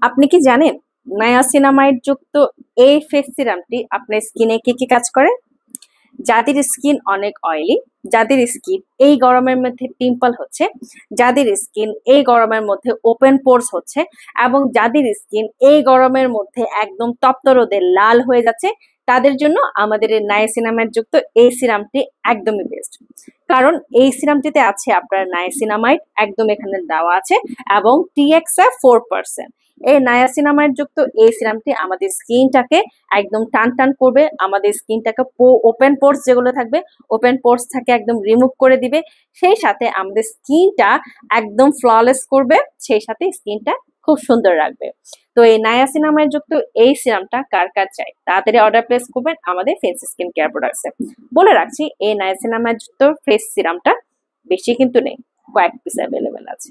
আপনি কি জানেন নায়াসিনামাইড যুক্ত এই ফেস সিরামটি আপনার স্কিনে কি কি কাজ করে? যাদের স্কিন অনেক অয়েলি, যাদের স্কিন এই গরমের মধ্যে পিম্পল হচ্ছে, যাদের স্কিন এই গরমের মধ্যে ওপেন পোরস হচ্ছে এবং যাদের স্কিন এই গরমের মধ্যে একদম তপ্ত রোদে লাল হয়ে যাচ্ছে, তাদের জন্য আমাদের এই নায়াসিনামাইড যুক্ত এই সিরামটি একদমই বেস্ট। কারণ এই সিরামটিতে আছে আপনার নায়াসিনামাইড, একদম এখানে দেওয়া আছে, এবং টিএক্সএ 4%। এই নায়াসিনামাইড যুক্ত এই সিরামটি আমাদের স্কিনটাকে একদম টান টান করবে, আমাদের স্কিনটাকে ওপেন পোর্স যেগুলো থাকবে ওপেন পোর্স থাকে একদম রিমুভ করে দিবে, সেই সাথে আমাদের স্কিনটা একদম ফ্ললেস করবে, সেই সাথে স্কিনটা খুব সুন্দর রাখবে। তো এই নায়াসিনামাইড যুক্ত এই সিরামটা কার কার চাই, তাড়াতাড়ি অর্ডার প্লেস করবেন আমাদের ফেস স্কিন কেয়ার প্রোডাক্টসে। বলে রাখছি, এই নায়াসিনামাইড যুক্ত ফেস সিরামটা বেশি কিন্তু নেই, কয়েক পিস অ্যাভেলেবেল আছে।